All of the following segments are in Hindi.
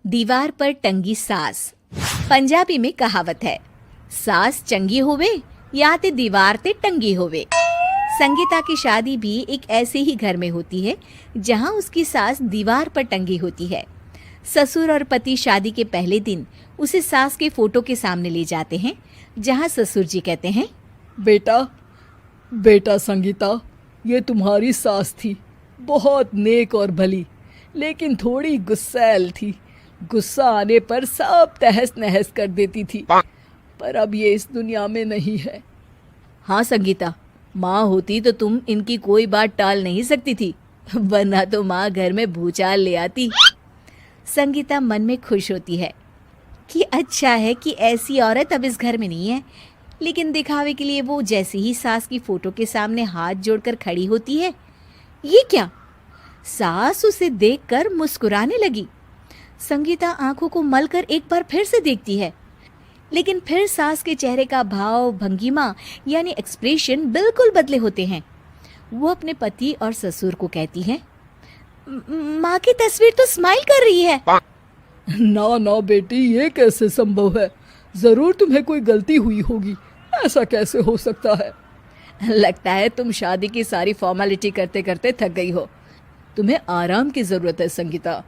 दीवार पर टंगी सास। पंजाबी में कहावत है, सास चंगी होवे या ते दीवार ते टंगी होवे। संगीता की शादी भी एक ऐसे ही घर में होती है जहां उसकी सास दीवार पर टंगी होती है। ससुर और पति शादी के पहले दिन उसे सास के फोटो के सामने ले जाते हैं, जहां ससुर जी कहते हैं, बेटा बेटा संगीता, ये तुम्हारी सास थी, बहुत नेक और भली, लेकिन थोड़ी गुस्सैल थी। गुस्सा आने पर सब तहस नहस कर देती थी, पर अब ये इस दुनिया में नहीं है। हाँ संगीता, माँ होती तो तुम इनकी कोई बात टाल नहीं सकती थी, वरना तो माँ घर में भूचाल ले आती। संगीता मन में खुश होती है कि अच्छा है कि ऐसी औरत अब इस घर में नहीं है, लेकिन दिखावे के लिए वो जैसे ही सास की फोटो के सामने हाथ जोड़कर खड़ी होती है, ये क्या? सास उसे देखकर मुस्कुराने लगी। संगीता आंखों को मलकर एक बार फिर से देखती है, लेकिन फिर सास के चेहरे का भाव, भंगिमा यानी एक्सप्रेशन बिल्कुल बदले होते हैं। वो अपने पति और ससुर को कहती है, माँ की तस्वीर तो स्माइल कर रही है। ना ना बेटी, ये कैसे संभव है? जरूर तुम्हें कोई गलती हुई होगी, ऐसा कैसे हो सकता है? लगता है तुम शादी की सारी फॉर्मेलिटी करते करते थक गई हो, तुम्हें आराम की जरूरत है संगीता।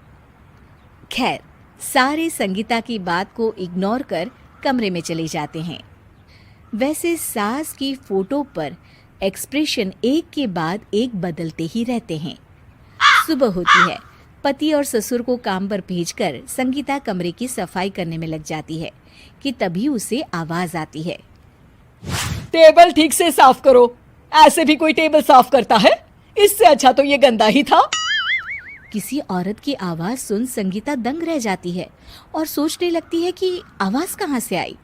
खैर, सारे संगीता की बात को इग्नोर कर कमरे में चले जाते हैं। वैसे सास की फोटो पर एक्सप्रेशन एक के बाद एक बदलते ही रहते हैं। सुबह होती है, पति और ससुर को काम पर भेजकर संगीता कमरे की सफाई करने में लग जाती है कि तभी उसे आवाज आती है, टेबल ठीक से साफ करो। ऐसे भी कोई टेबल साफ करता है? इससे अच्छा तो ये गंदा ही था। किसी औरत की आवाज सुन संगीता दंग रह जाती है और सोचने लगती है कि आवाज कहाँ से आई।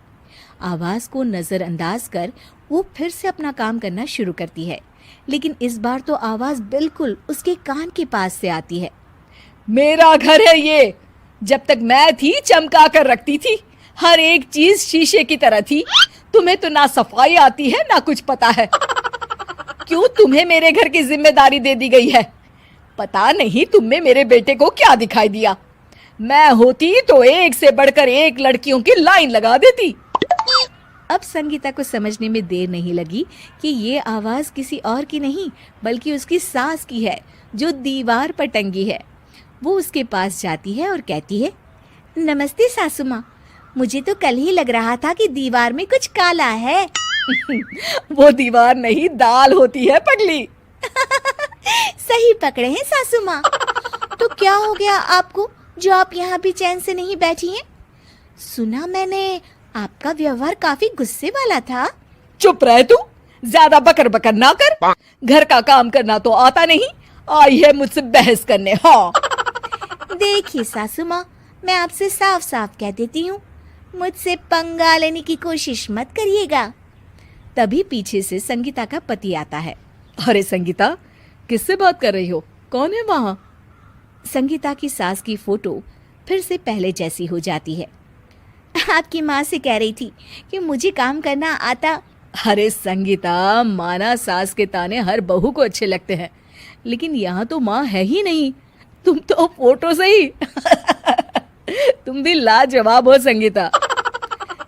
आवाज को नजरअंदाज कर वो फिर से अपना काम करना शुरू करती है, लेकिन इस बार तो आवाज बिल्कुल उसके कान के पास से आती है। मेरा घर है ये। जब तक मैं थी चमका कर रखती थी, हर एक चीज शीशे की तरह थी। तुम्हें तो ना सफाई आती है ना कुछ पता है। क्यों तुम्हें मेरे घर की जिम्मेदारी दे दी गई है? पता नहीं तुम में मेरे बेटे को क्या दिखाई दिया। मैं होती तो एक से बढ़कर एक लड़कियों की लाइन लगा देती। अब संगीता को समझने में देर नहीं लगी कि ये आवाज किसी और की नहीं बल्कि उसकी सास की है, जो दीवार पर टंगी है। वो उसके पास जाती है और कहती है, नमस्ते सासू माँ, मुझे तो कल ही लग रहा था कि दीवार में कुछ काला है। वो दीवार नहीं, दाल होती है पगली। सही पकड़े हैं सासू माँ। तो क्या हो गया आपको जो आप यहाँ भी चैन से नहीं बैठी हैं? सुना मैंने आपका व्यवहार काफी गुस्से वाला था। चुप रह तू, ज्यादा बकर बकर ना कर। घर का काम करना तो आता नहीं, आई है मुझसे बहस करने। हाँ देखिए सासू माँ, मैं आपसे साफ साफ कह देती हूँ, मुझसे पंगा लेने की कोशिश मत करिएगा। तभी पीछे से संगीता का पति आता है। अरे संगीता, किससे बात कर रही हो? कौन है वहाँ? संगीता की सास की फोटो फिर से पहले जैसी हो जाती है। आपकी माँ से कह रही थी कि मुझे काम करना आता। अरे संगीता, माना सास के ताने हर बहू को अच्छे लगते हैं, लेकिन यहाँ तो माँ है ही नहीं, तुम तो फोटो से ही। तुम भी लाजवाब हो संगीता।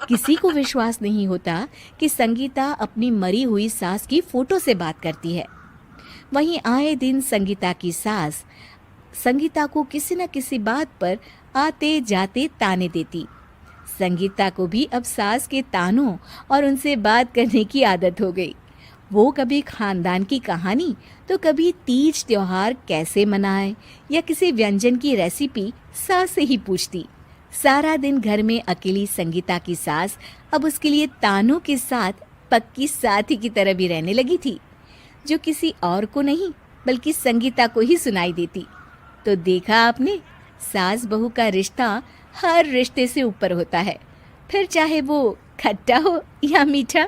किसी को विश्वास नहीं होता कि संगीता अपनी मरी हुई सास की फोटो से बात करती है। वहीं आए दिन संगीता की सास संगीता को किसी न किसी बात पर आते जाते ताने देती। संगीता को भी अब सास के तानों और उनसे बात करने की आदत हो गई। वो कभी खानदान की कहानी तो कभी तीज त्योहार कैसे मनाए या किसी व्यंजन की रेसिपी सास से ही पूछती। सारा दिन घर में अकेली संगीता की सास अब उसके लिए तानों के साथ पक्की साथी की तरह भी रहने लगी थी, जो किसी और को नहीं बल्कि संगीता को ही सुनाई देती। तो देखा आपने, सास बहू का रिश्ता हर रिश्ते से ऊपर होता है, फिर चाहे वो खट्टा हो या मीठा।